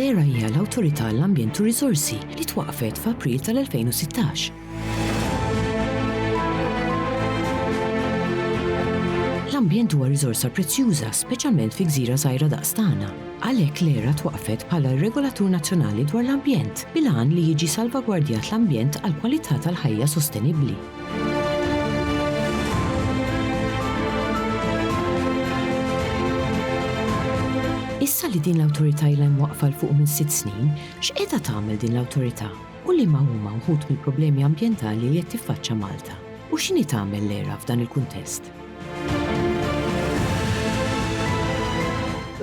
L-ERA hija l-Awtorità għall-Ambjent u Riżorsi li twaqqfet f'April tal-2016. L-ambjent huwa riżorsa prezzjuża, speċjalment fi gżira żgħira daqs tagħna. Għalhekk l-ERA twaqqfet bħala r-Regolatur Nazzjonali dwar l-Ambjent bil-għan li jiġi salvagwardjat l-ambjent għal kwalità tal-ħajja sostenibbli. Issa li din l-awtorità ilha mwaqfa l fuq minn 6 snin, x'qiegħda tagħmel din l-awtorità? U liema huma wħud mill-problemi ambjentali li qed tiffaċċa Malta? U x'inhi tagħmel l-ERA f'dan il-kuntest?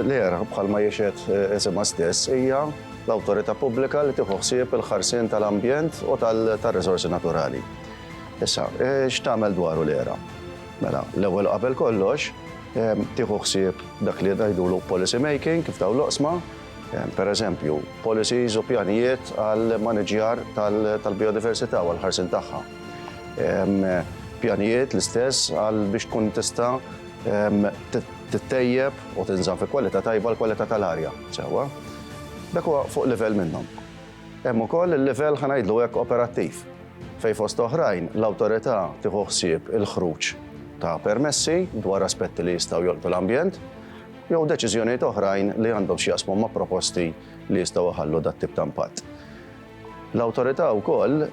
L-ERA bħalma jiexet isimha stess hija l-awtorità pubblika li tieħu ħsieb il-ħarsien tal-ambjent u tar-riżorsi naturali. Issa, x'tagħmel dwaru l-ERA? Mela, l-ewwel qabel kollox tieħu ħsieb dak li ngħidulu policy making kif dawn l-oqsma, pereżempju, policies u pjanijiet għal maniġjar tal-biodiversità u l-ħarsien tagħha. Pjanijiet l-istess għal biex tkun tista' tittejjeb u tinżamm fi kwalità tajba l-kwalità tal-arja. Sewwa. Dak huwa fuq livell minnhom. Hemm ukoll il-livell ħanajdlu hekk operattiv fejn fost oħrajn l-awtorità tieħu ħsieb il-ħruġ ta' permessi dwar aspetti li jistgħu jolqtu l-ambjent jew deċiżjonijiet oħrajn li għandhom xi jaqsmu ma' proposti li jistgħu iħallu dat tip ta' impatt. L-awtorità wkoll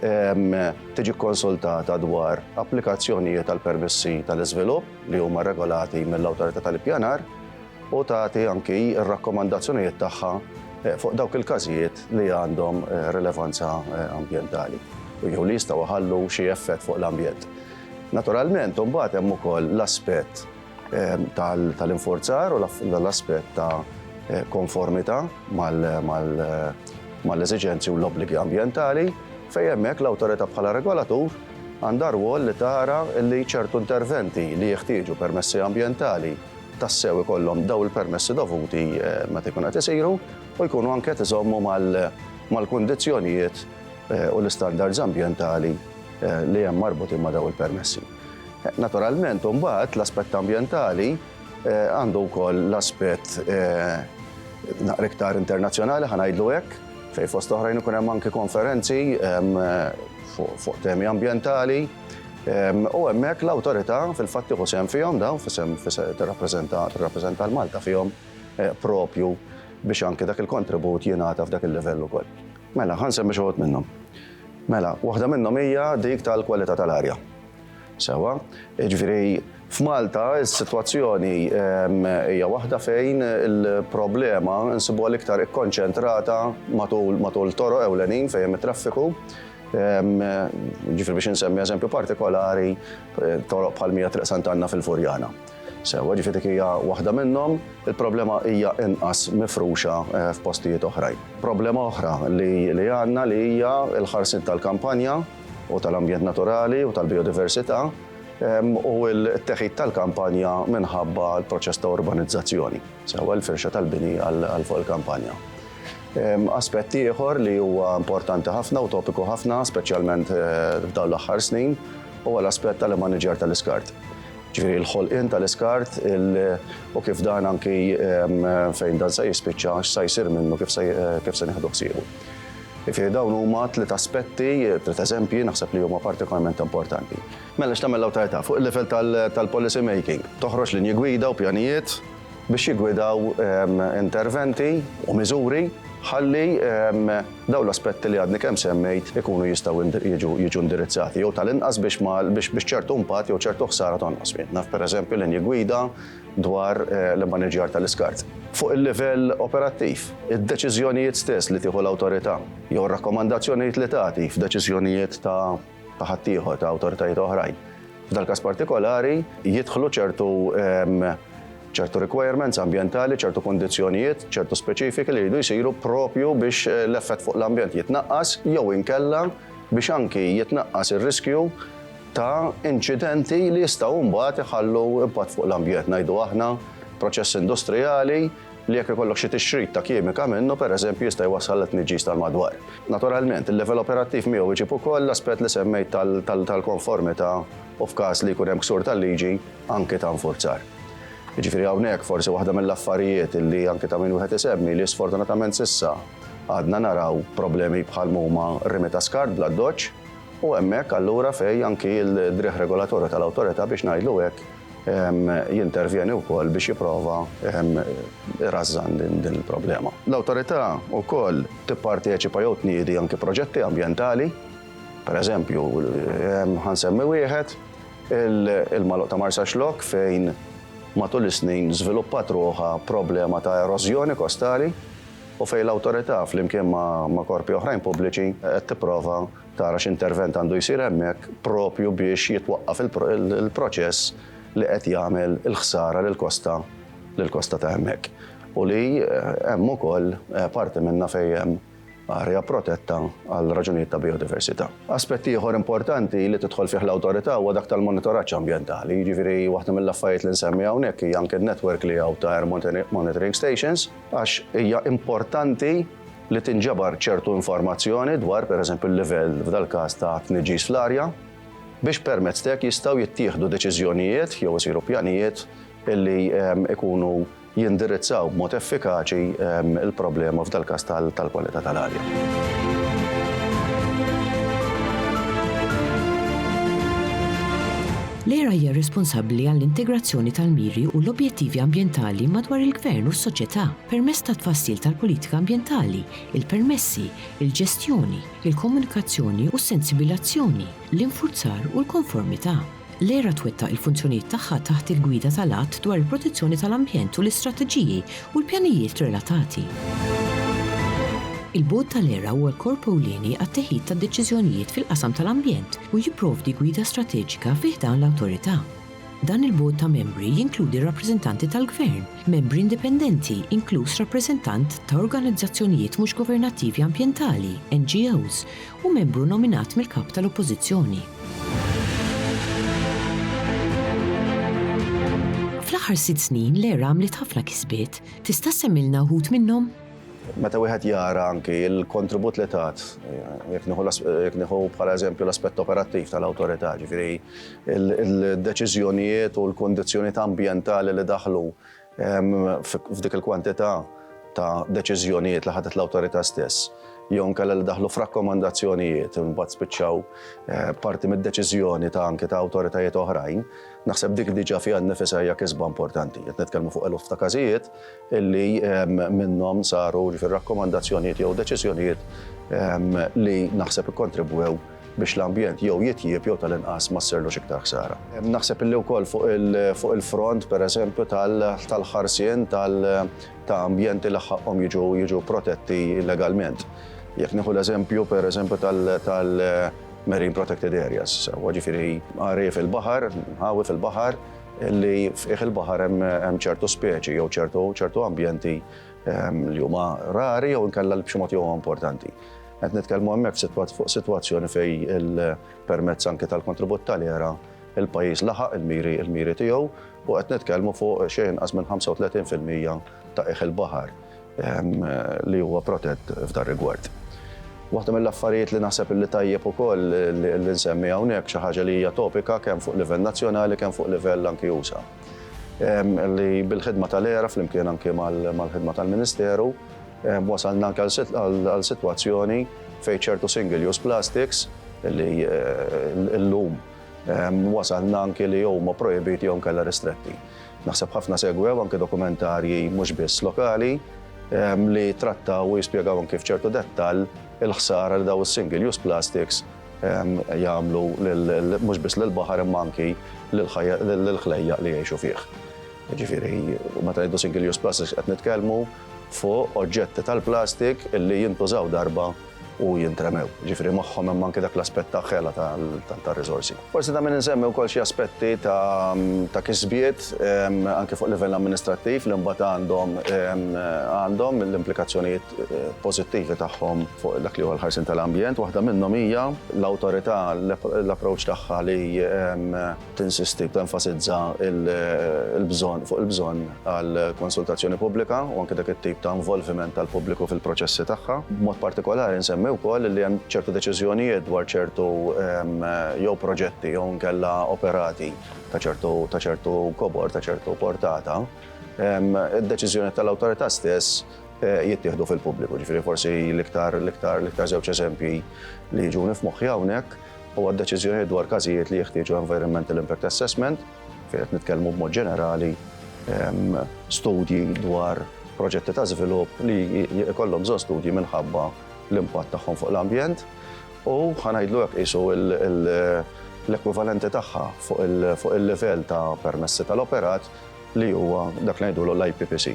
tiġi konsultata dwar applikazzjonijiet tal-permessi tal-iżvilupp li huma regolati mill-awtorità tal-ippjanar u tagħti anki r-rakkomandazzjonijiet tagħha fuq dawk il-każijiet li għandhom rilevanza ambjentali u jew li jistgħu iħallu xi effett fuq l-ambjent. Naturalment, imbagħad hemm ukoll l-aspett tal-infurzar u l-aspett ta' konformità mal-eżiġenzi u l-obbligi ambjentali fejn hemmhekk l-awtorità bħala regolatur għandha rwol li tara li ċertu interventi li jeħtieġu permessi ambjentali tassew ikollhom daw il-permessi dovuti meta jkun qed isiru u jkunu anke iżommu mal-kundizzjonijiet u l-istandards ambjentali li hemm marbutin ma' daw il-permessi. Naturalment, imbagħad l-aspett ambjentali għandu wkoll l-aspett naqra iktar internazzjonali ħanajdlu hekk, fejn fost oħrajn ikun hemm anke konferenzi fuq temi ambjentali u hemmhekk l-awtorità fil-fatt tieħu sehem fihom dawn tirrappreżenta l-Malta fihom propju biex anke dak il-kontribut jingħata f'dak il-livell ukoll. Mela, ħansemmi xi wħud minnhom. Mela, waħda minnhom hija dik tal-kwalità tal-arja. Sewwa, jiġifieri f'Malta is-sitwazzjoni hija waħda fejn il-problema nsibuha l-iktar ikkonċentrata matul toroq ewlenin fejn hemm it-traffiku. Ġifieri biex insemmi eżempju partikolari toroq bħal Mija Triq Sant'Anna fil-Furjana. Sewwa, ġifieri dik hija waħda minnhom, il-problema hija inqas mifruxa f'postijiet oħrajn. Problema oħra li għandna li hija l-ħarsien tal-kampanja u tal-ambjent naturali u tal-biodiversità u l-teħid tal-kampanja minħabba l-proċess ta' urbanizzazzjoni. Sewwa l-firxa tal-bini għal fuq il-kampanja. Aspett ieħor li huwa importanti ħafna u topiku ħafna, speċjalment f'dawn l-aħħar snin, huwa l-aspett tal-maniġjar tal-iskart. Ġifieri l-ħolqien tal-iskart u kif dan anki fejn dan se jispiċċa x'se jsir minnu kif se nieħdu ħsiebu. Jifieri dawn huma tliet aspetti, tliet eżempji naħseb li huma partikolarment importanti. Mela x'tagħmel l-awtorità fuq il-livell tal-policy making, toħroġ linji gwida u pjanijiet biex jiggwidaw interventi u miżuri ħalli dawn l-aspetti li għadni kemm semmejt ikunu jistgħu jiġu indirizzati jew tal-inqas biex ċertu impatt jew ċertu ħsara tonqos. Naf pereżempju linji gwida dwar l-maniġjar tal-iskart. Fuq il-livell operattiv, id-deċiżjonijiet stess li tieħu l-awtorità jew rakkomandazzjonijiet li tagħti f'deċiżjonijiet ta' ħaddieħor ta' awtoritajiet oħrajn. F'dal każ partikolari jidħlu ċertu requirements ambjentali, ċertu kondizzjonijiet, ċertu speċifiki li jridu jsiru propju biex l-effett fuq l-ambjent jitnaqqas jew inkella biex anki jitnaqqas ir-riskju ta' inċidenti li jistgħu mbagħad iħallu impatt fuq l-ambjent. Ngħidu aħna proċess industrijali li jekk ikollok xi tixrid ta' kimika minnu pereżempju jista' jwassal t-tniġġis tal-madwar. Naturalment, il-level operattiv miegħu jġib ukoll l-aspett li semmejt tal-konformità u f'każ li jkun hemm ksur tal-liġi anke ta' nfurzar. Ġifieri hawnhekk forsi waħda mill-affarijiet illi anke ta' min wieħed isemmi li sfortunatament s'issa għadna naraw problemi bħal huma rimi ta' skart bla doċċ u hemmhekk allura fejn anki l-driħ regolatorju tal-awtorità biex ngħidlu hekk jintervjeni wkoll biex jipprova irażżan din il-problema. L-awtorità wkoll tipparteċipa jew tniedi anke proġetti ambjentali. Pereżempju, ħansemmi wieħed il-Magħluq ta' Marsa Xlokk fejn matul is-snin żviluppat ruħha problema ta' erożjoni kostali u fejn l-awtorità flimkien ma' korpi oħrajn pubbliċi qed tipprova tara x'intervent għandu jsir hemmhekk propju biex jitwaqqaf il-proċess li qed jagħmel il-ħsara lill-kosta ta' hemmhekk. U li hemm ukoll parti minnha fejn hemm arja protetta għal raġunijiet ta' biodiversità. Aspetti ieħor importanti li tidħol fih l-awtorità huwa dak tal-monitoraġġ ambjentali. Jiġifieri waħda mill-affarijiet li nsemmi hawnhekk hija anke n-netwerk li hawn ta' air monitoring stations għax hija importanti li tinġabar ċertu informazzjoni dwar pereżempju l-livell f'dal-każ ta' tniġġis fl-arja biex permezz tek jistgħu jittieħdu deċiżjonijiet jew isiru pjanijiet illi ikunu jindirizzaw b'mod effikaċi il-problema f'dal-każ tal-kwalità tal-arja. L-ERA hija responsabbli għall-integrazzjoni tal-miri u l-objettivi ambjentali madwar il-Gvern u s-soċjetà permezz ta' tfassil tal-politika ambjentali, il-permessi, il-ġestjoni, il-komunikazzjoni u s-sensibilazzjoni, l-infurzar u l-konformità. L-ERA twettaq il-funzjonijiet tagħha taħt il-gwida tal-att dwar il-protezzjoni tal-ambjent u l-istrateġiji u l-pjanijiet relatati. Il-Bord tal-ERA huwa l-korp ewlieni għat-teħid tad-deċiżjonijiet fil-qasam tal-ambjent u jipprovdi gwida strateġika fih dan l-awtorità. Dan il-Bord ta' membri jinkludi rappreżentanti tal-Gvern, membri indipendenti, inkluż rappreżentant ta' organizzazzjonijiet mhux governattivi ambjentali, NGOs, u membru nominat mill-kap tal-Oppożizzjoni. Fl-aħħar 6 snin l-ERA għamlet ħafna kisbiet, tista' semmilna wħud minnhom? Meta wieħed jara anki l-kontribut li tat, jekk nieħu bħala eżempju l-aspett operattiv tal-awtorità, ġifieri il-deċiżjonijiet u l-kondizzjonijiet ambjentali li daħlu f'dik il-kwantità ta' deċiżjonijiet li ħadet l-awtorità stess, jew nkella li daħlu f'rakkomandazzjonijiet imbagħad spiċċaw parti mid-deċiżjoni ta' anke ta' awtoritajiet oħrajn, naħseb dik diġà fiha nnifisha hija kisba importanti. Qed nitkellmu fuq eluf ta' każijiet illi minnhom saru fir-rakkomandazzjonijiet jew deċiżjonijiet li naħseb ikkontribwew biex l-ambjent jew jitjieb jew tal-inqas ma sserlux iktar ħsara. Naħseb illi wkoll fuq il-front pereżempju tal-ħarsien ta' ambjenti li ħaqhom jiġu protetti legalment. Jekk nieħu l-eżempju pereżempju tal-Marine Protected Areas, ġifieri għari fil-baħar, ħawi fil-baħar illi fih il-baħar hemm ċertu speċi jew ċertu ambjenti li huma rari jew inkella b'xi mod jew importanti. Qed nitkellmu hemmhekk fuq sitwazzjoni fejn il-permezz anke tal-kontribut tal-ERA il-pajjiż laħaq il-miri tiegħu u qed nitkellmu fuq xejn inqas minn 35% ta' qiegħ il-baħar li huwa protett f'dan rigward. Waħda mill-affarijiet li naħseb li tajjeb ukoll li nsemmi hawnhekk xi ħaġa li hija topika kemm fuq livell nazzjonali kemm fuq livell anke USA. Li bil-ħidma tal-ERA flimkien anke mal-ħidma tal-Ministeru wasalna anke għal sitwazzjoni fejn ċertu single-use plastics li llum wasalna anke li huma projbiti jew nkella ristretti. Naħseb ħafna segwew anke dokumentarji mhux biss lokali li trattaw u jispjegaw anke f'ċertu dettall il-ħsara li daw is-single-use plastics jagħmlu mhux biss lill-baħar imma anke lill-ħlejjaq li jgħixu fih. Ġifieri meta ngħidu single-use plastics qed nitkellmu fuq oġġetti tal-plastik illi jintużaw darba u jintremew. Ġifieri magħhom hemm anke dak l-aspett ta' ħela tar-riżorsi. Forsi ta' min insemmi wkoll xi aspetti ta' kisbiet anke fuq livell amministrattiv li mbagħad għandhom l-implikazzjonijiet pożittivi tagħhom fuq dak li huwa l-ħarsien tal-ambjent. Waħda minnhom hija l-awtorità l-approach tagħha li tinsisti tenfasizza il-bżonn għal konsultazzjoni pubblika u anke dak it-tip ta' involviment tal-pubbliku fil-proċessi tagħha. B'mod partikolari nsemmi Semmi wkoll li hemm ċertu deċiżjonijiet dwar ċertu jew proġetti jew nkella operati ta' ċertu kobor, ta' ċertu portata, id-deċiżjoni tal-awtorità stess jittieħdu fil-pubbliku. Ġifieri forsi l-iktar żewġ eżempji li jiġuni f'moħħi hawnhekk huwa d-deċiżjoni dwar każijiet li jeħtieġu environmental impact assessment, fejn qed nitkellmu b'mod ġenerali studji dwar proġetti ta' żvilupp li jkollhom bżonn studji minħabba l-impatt tagħhom fuq l-ambjent u ħanajdlu hekk qisu l-ekwivalenti tagħha fuq il-livell ta' permessi tal-operat li huwa dak li ngħidulu l-IPPC,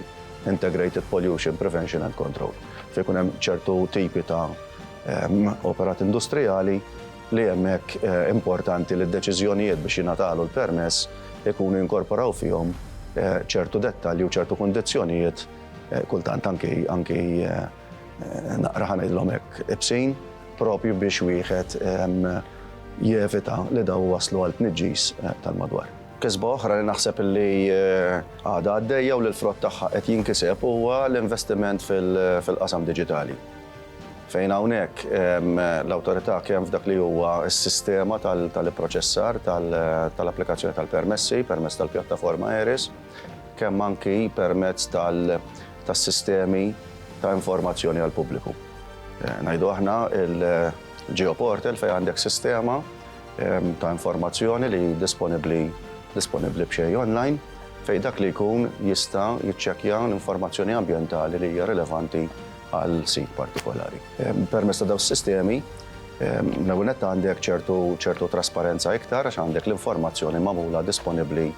Integrated Pollution Prevention and Control. Fejn ikun hemm ċertu tipi ta' operat industrijali li hemmhekk importanti li d-deċiżjonijiet biex jingħatalu l-permess ikunu inkorporaw fihom ċertu dettalji u ċertu kundizzjonijiet kultant anki naqra ħanejdlhom hekk ibsin propju biex wieħed jevita li daw waslu għal tniġġis tal-madwar. Kisba oħra li naħseb li għadha għaddejja u l-frott tagħha qed jinkiseb huwa l-investiment fil-qasam diġitali. Fejn hawnhekk l-awtorità kemm f'dak li huwa s-sistema tal-proċessar tal-applikazzjoni tal-permessi, permess tal-pjattaforma ERIS, kemm anki permezz tas-sistemi ta' informazzjoni għall pubbliku. Ngħidu aħna il-Geoportal fejn għandek sistema ta' informazzjoni li disponibbli b'xejn online fejn dak li jkun jista' jiċċekkja l-informazzjoni ambjentali li hija rilevanti għal sit partikolari. Permezz ta' dawn is-sistemi l-ewwel nett għandek ċertu trasparenza iktar għax għandek l-informazzjoni magħmula disponibbli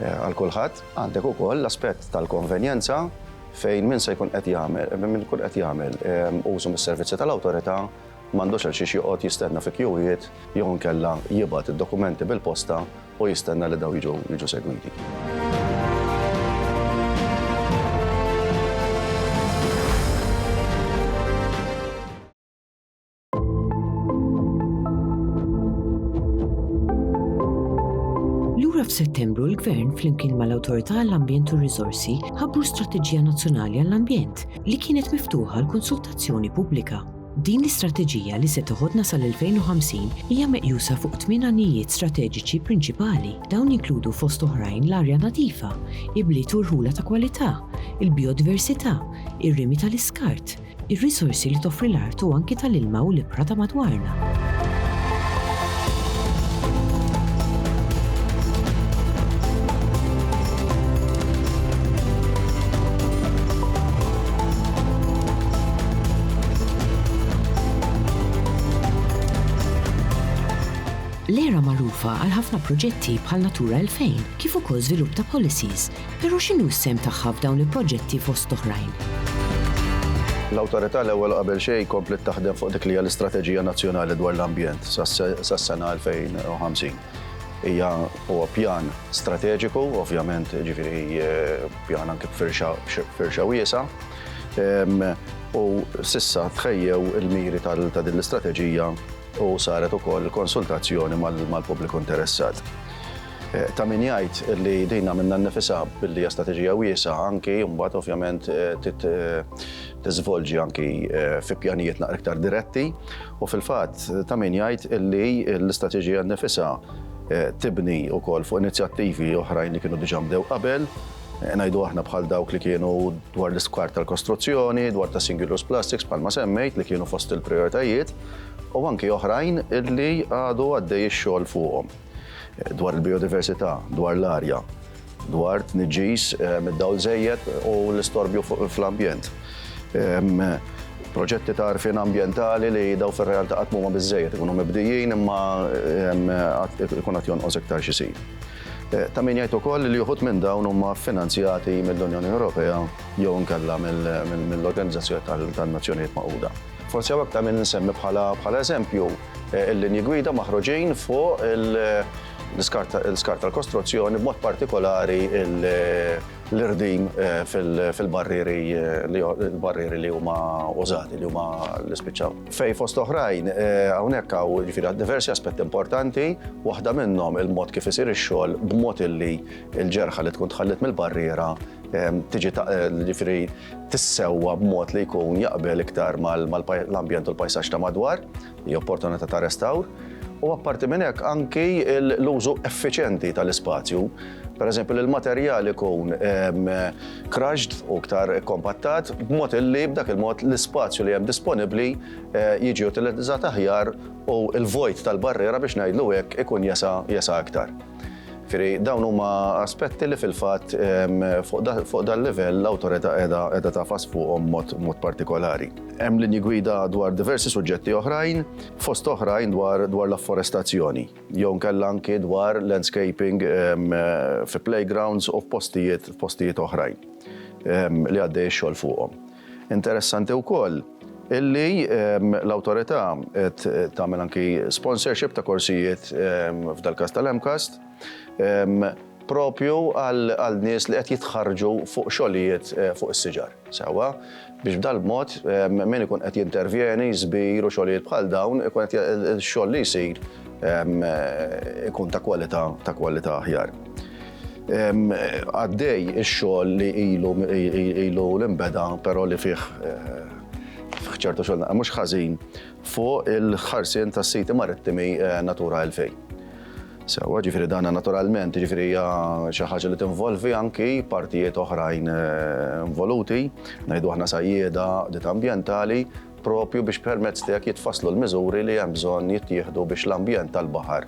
għal kulħadd. Għandek ukoll l-aspett tal-konvenjenza fejn min se jkun qed jagħmel użu mis-servizzi tal-awtorità m'għandux għal xi joqgħod jistenna fi kjujiet jew inkella jibgħat id-dokumenti bil-posta u jistenna li daw jiġu segwiti. Lura f'Settembru l-Gvern flimkien mal-Awtorità għall-Ambjent u r-Riżorsi ħabbru Strateġija Nazzjonali għall-Ambjent li kienet miftuħa l-konsultazzjoni pubblika. Din l-istrateġija li se toħodna sal-2050 hija meqjusa fuq 8 għanijiet strateġiċi prinċipali. Dawn jinkludu fost oħrajn l-arja nadifa, il-bliet u rħula ta' kwalità, il-biodiversità, ir-rimi tal-iskart, ir-risorsi li toffri l-art u anki tal-ilma u l-ibra ta' madwarna. L-era magħrufa għal ħafna proġetti bħal Natura 2000 kif ukoll żvilupp ta' policies, però x'inhu s-sem tagħha f'dawn il-proġetti fost oħrajn? L-awtorità l-ewwel qabel xejn komplet taħdem fuq dik li hija l-Istrateġija Nazzjonali dwar l-Ambjent sas-sena 2050. Huwa pjan strateġiku, ovvjament ġifieri pjan anke b'firxa wiesa, u s'issa tħejjew il-miri ta' din l-istrateġija u saret ukoll konsultazzjoni mal-pubbliku interessat. Ta' min jgħid li dejna minna nnifisha billi hija strateġija wiesa anki mbagħad ovvjament tiżvolġi anki fi pjanijiet naqra iktar diretti u fil-fatt ta' min jgħid li l-istrateġija nnifisha tibni wkoll fuq inizjattivi oħrajn li kienu diġà bdew qabel. Ngħidu aħna bħal dawk li kienu dwar l-iskwart tal-kostruzzjoni, dwar ta' single-use plastics bħalma semmejt li kienu fost il-prijoritajiet u anki oħrajn illi għadu għaddej ix-xogħol fuqhom. Dwar il-biodiversità, dwar l-arja, dwar tniġġis mid-dawl żejjed u l-istorbju fl-ambjent. Proġetti ta' għarfien ambjentali li daw fir-realtà qatt mhuma biżżejjed ikunu mibdijin imma ikun qed jonqos iktar xi isir. Ta' min jgħid ukoll li wħud minn dawn huma finanzjati mill-Unjoni Ewropea jew inkella mill-Organizzazzjoni tan-Nazzjonijiet Magħquda. Forsi hawnhekk ta' min nsemmi bħala eżempju il-linji gwida maħroġin fuq l-iskart tal-kostruzzjoni b'mod partikolari l-irdim fil-barrieri li huma użati, li huma l-ispiċċaw. Fej fost oħrajn, hawnhekk hawn ġifieri diversi aspetti importanti, waħda minnhom il-mod kif isir ix-xogħol b'mod illi l-ġerħa li tkun tħallet mill-barriera tiġi ġifieri tissewwa b'mod li jkun jaqbel iktar mal-ambjent u l-pajsaġġ ta' madwar, hija opportunità ta' restawr. U apparti minn hekk anki l-użu effiċjenti tal-ispazju. Pereżempju l-materjal ikun crushed u iktar kompattat b'mod illi b'dak il-mod l-ispazju li hemm disponibbli jiġi utilizzat aħjar u l-vojt tal-barriera biex ngħidlu hekk ikun jesa aktar. Firri, dawn huma aspetti li fil-fatt fuq dal-livell l-awtorità qiegħda tafas fuqhom mod partikolari. Hemm linji gwida dwar diversi suġġetti oħrajn, fost oħrajn dwar l-afforestazzjoni, jew nkella anke dwar landscaping fi playgrounds u f'postijiet oħrajn li għaddej x-xogħol fuqhom. Interessanti wkoll illi l-awtorità qed tagħmel anki sponsorship ta' korsijiet f'dal-każ tal-MCAST propju għal nies li qed jitħarġu fuq xogħlijiet fuq is-siġar. Sewwa biex b'dal mod min ikun qed jintervjeni żbir u xogħlijiet bħal dawn ikun qed x-xogħol li jsir ikun ta' kwalità aħjar. Għaddej ix-xogħol li ilu l-imbeda però li fih ċertu xogħol mhux ħażin fuq il-ħarsien tas-siti marittimi Natura 2000. Sewwa ġifieri dana naturalment ġifieri hija xi ħaġa li tinvolvi anki partijiet oħrajn involuti, ngħidu aħna sajjieda dit ambjentali propju biex permezz tiegħek jitfasslu l-miżuri li hemm bżonn jittieħdu biex l-ambjent tal-baħar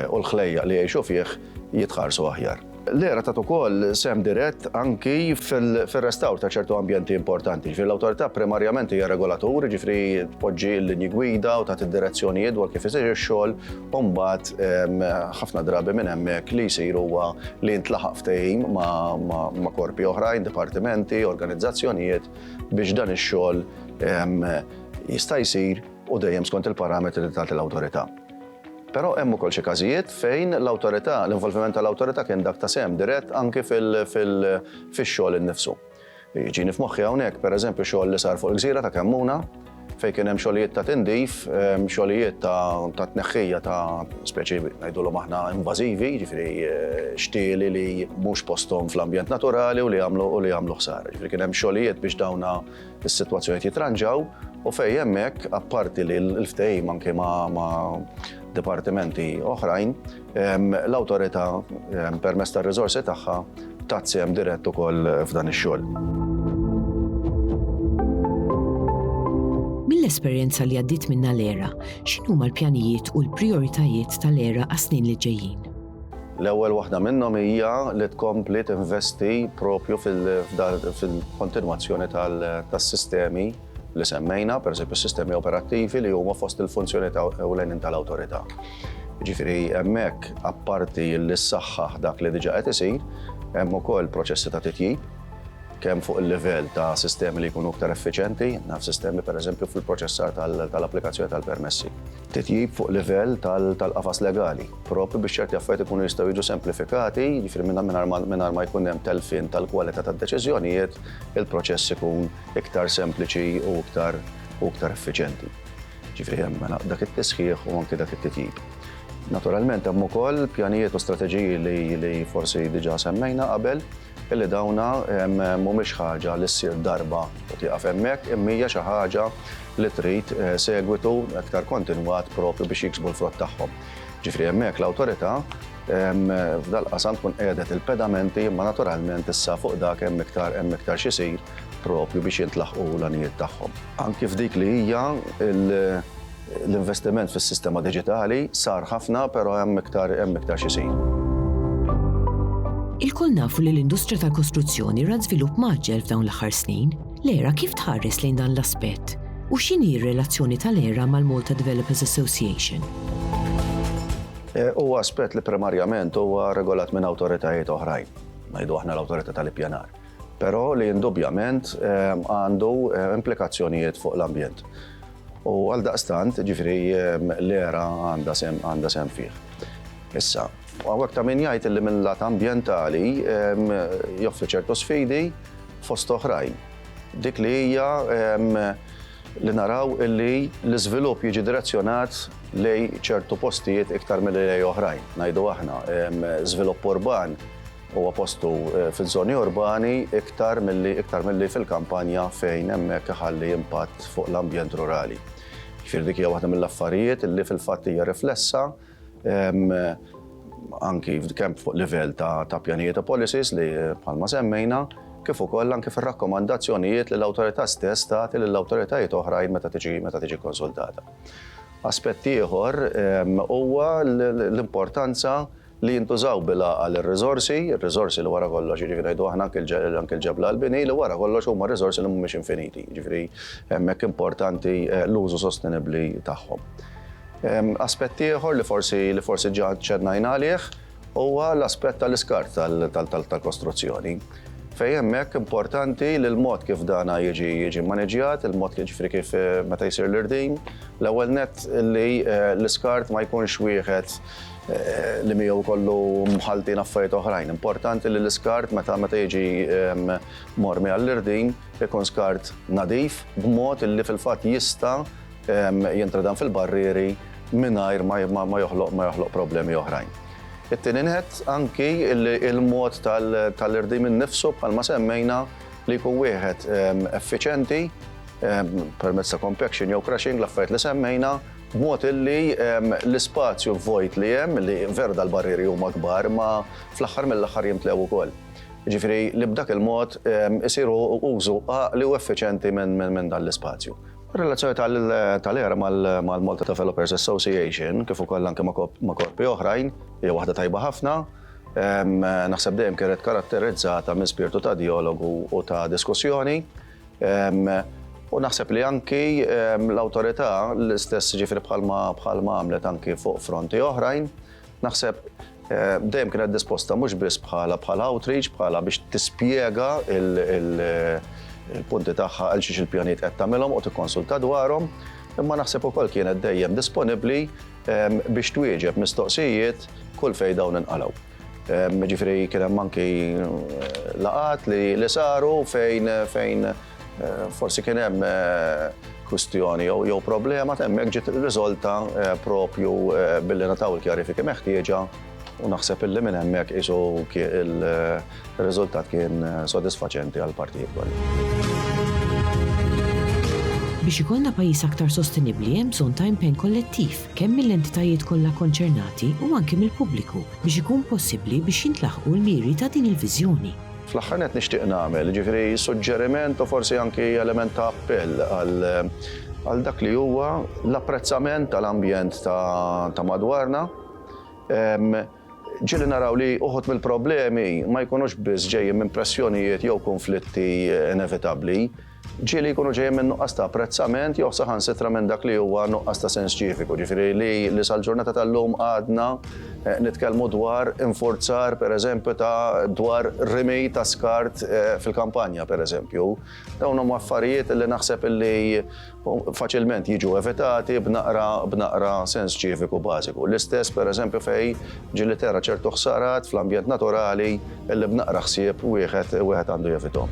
u l-ħlejjaq li jgħixu fih jitħarsu aħjar. L-era tat ukoll sem dirett anki fil-restawr ta' ċertu ambjenti importanti. Ġifieri l-awtorità primarjament hija regolatur, ġifieri tpoġġi l-linji gwida u tagħti d-direzzjonijiet dwar kif isir ix-xogħol u mbagħad ħafna drabi minn hemmhekk li jsir huwa li ntlaħaq ftehim ma' korpi oħrajn, dipartimenti, organizzazzjonijiet biex dan ix-xogħol jista' jsir u dejjem skont il-parametri li tagħti l-awtorità. Però hemm ukoll xi każijiet fejn l-involviment tal-awtorità kien dak ta' sehem dirett anke fix-xogħol innifsu. Jiġini f'moħħi hawnhekk pereżempju xogħol li sar fuq il-Gżira ta' Kemmuna fejn kien hemm xogħlijiet ta' tindif, xogħlijiet ta' tneħħija ta' speċi ngħidulhom aħna invażivi, jiġifieri xtieli li mhux posthom fl-ambjent naturali u li jagħmlu ħsara. Jiġifieri kien hemm xogħlijiet biex dawna is-sitwazzjonijiet jitranġaw u fejn hemmhekk apparti li l-ftehim anke ma' dipartimenti oħrajn, l-awtorità permezz tar-riżorsi tagħha tagħti sehem dirett ukoll f'dan ix-xogħol. Mill-esperjenza li għaddiet minnha l-era, x'inhuma l-pjanijiet u l-prijoritajiet tal-era għas-snin li ġejjin? L-ewwel waħda minnhom hija li tkompli tinvesti propju fil-kontinwazzjoni tas-sistemi li semmejna, pereżempju s-sistemi operattivi li huma fost il-funzjoni ewlenin tal-awtorità. Ġifieri hemmhekk apparti li ssaħħaħ dak li diġà qed isir, hemm ukoll proċessi ta' titjib kemm fuq il-livell ta' sistemi li jkunu aktar effiċjenti, naf sistemi pereżempju fil-proċessar tal-applikazzjoni tal-permessi. Titjib fuq livell tal-qafas legali, propri biex ċerti affarijiet ikunu jistgħu jiġu semplifikati, jiġifieri mingħajr ma jkun hemm telfin tal-kwalità tad-deċiżjonijiet, il-proċess ikun iktar sempliċi u iktar effiċjenti. Ġifieri hemm dak it-tisħiħ u anke dak it-titjib. Naturalment hemm ukoll pjanijiet u strateġiji li forsi diġà semmejna qabel, illi dawna mhumiex ħaġa li ssir darba u tieqaf hemmhekk, imma hija xi ħaġa li trid segwitu aktar kontinwat propju biex jiksbu l-frott tagħhom. Ġifieri hemmhekk l-awtorità f'dal-qasam tkun qiegħdet il-pedamenti imma naturalment issa fuq dak hemm iktar xi jsir propju biex jintlaħqu l-għanijiet tagħhom. Anki f'dik li hija l-investiment fis-sistema diġitali sar ħafna, però hemm iktar xi jsir. Il-koll nafu li l-industrija tal-kostruzzjoni ra żvilupp maġġel f'dawn l-aħħar snin. L-era kif tħares lejn dan l-aspett? U x'inhi r-relazzjoni tal-era mal-Malta Developers Association? Huwa aspett li primarjament huwa regolat minn awtoritajiet oħrajn, ngħidu aħna l-awtorità tal-ippjanar. Però li indubjament għandu implikazzjonijiet fuq l-ambjent. U għaldaqstant ġifieri l-era għandha sem fih. Issa, Għawek ta' min jgħid li minn lat ambjentali joffri ċertu sfidi fost oħrajn. Dik li hija li naraw illi l-iżvilupp jiġi direzzjonat lej ċertu postijiet iktar mill-lej oħrajn. Ngħidu aħna, żvilupp urban huwa postu fiż-żoni urbani iktar milli fil-kampanja fejn hemmhekk iħalli impatt fuq l-ambjent rurali. Ġifieri dik hija waħda mill-affarijiet illi fil-fatt hija riflessa anki kemm fuq livell ta' pjanijiet u policies li bħalma semmejna, kif ukoll anke fir-rakkomandazzjonijiet li l-awtorità stess tagħti lill-awtoritajiet oħrajn meta tiġi konsultata. Aspett ieħor huwa l-importanza li jintużaw bil-għal ir-riżorsi li wara kollox, jiġifieri ngħidu aħna anke l-ġebla l-bini li wara kollox huma riżorsi li mhumiex infiniti, jiġifieri hemmhekk importanti l-użu sostenibbli tagħhom. Aspett ieħor li forsi ġa ċednajna għalih huwa l-aspett tal-iskart tal-kostruzzjoni. Fejn hemmhekk importanti li l-mod kif dana jiġi maneġjat, il-mod jiġifieri kif meta jsir l-irdin, l-ewwel nett li l-iskart ma jkunx wieħed li miegħu kollu mħaltin affarijiet oħrajn. Importanti li l-iskart meta jiġi mormi għall-irdin ikun skart nadif b'mod li fil-fatt jista' jintradan fil-barrieri mingħajr ma joħloq problemi oħrajn. It-tieni nett anki il-mod tal-irdin innifsu bħalma semmejna li jkun wieħed effiċjenti permezz ta' compaction jew crushing l-affarijiet li semmejna b'mod illi l-ispazju vojt li hemm li vera dal-barrieri huma kbar ma fl-aħħar mill-aħħar jimtlew ukoll. Jiġifieri li b'dak il-mod isiru użu għaqli u effiċjenti minn dan l-ispazju. Relazzjoni tal-era mal-Malta Developers Association, kif ukoll anke ma' korpi oħrajn, hija waħda tajba ħafna. Naħseb dejjem kienet karatterizzata minn spiritu ta' dialogu u ta' diskussjoni. U naħseb li anki l-awtorità l-istess ġifieri bħalma għamlet anki fuq fronti oħrajn, naħseb dejjem kienet disposta mhux biss bħala outreach, bħala biex tispjega il-punti tagħha għal xiex il-pjanijiet qed tagħmilhom u tikkonsulta dwarhom, imma naħseb ukoll kienet dejjem disponibbli biex twieġeb mistoqsijiet kull fejn dawn inqalgħu. Ġifieri kien hemm anki laqat li saru fejn forsi kien hemm kwistjoni jew problema hemmhekk ġiet irriżolta propju billi nagħtaw il-kjarifiki meħtieġa u naħseb illi minn hemmhekk isu il-riżultat kien sodisfaċenti għall partijiet kollha. Biex ikollna pajjiż aktar sostenibbli hemm bżonn ta' impenn kollettiv kemm mill-entitajiet kollha konċernati u anke mill-pubbliku biex ikun possibbli biex jintlaħqu l-miri ta' din il-viżjoni. Fl-aħħar nett nixtieq nagħmel, ġifieri suġġeriment u forsi anke element ta' appell għal dak li huwa l-apprezzament tal-ambjent ta' madwarna. Ġieli naraw li uħud mill-problemi ma jkunux biss ġejjin minn pressjonijiet jew konflitti inevitabbli, ġieli jkunu ġejjin minn nuqqas ta' apprezzament jew saħansitra minn dak li huwa nuqqas ta' sens ċiviku. Ġifieri li sal-ġurnata tal-lum għadna nitkellmu dwar infurzar pereżempju ta' dwar rimej ta' skart fil-kampanja pereżempju. Dawn huma affarijiet li naħseb li faċilment jiġu evitati b'naqra sens ċiviku bażiku. L-istess pereżempju fejn ġieli tera ċertu ħsarat fl-ambjent naturali li b'naqra ħsieb wieħed għandu jevithom.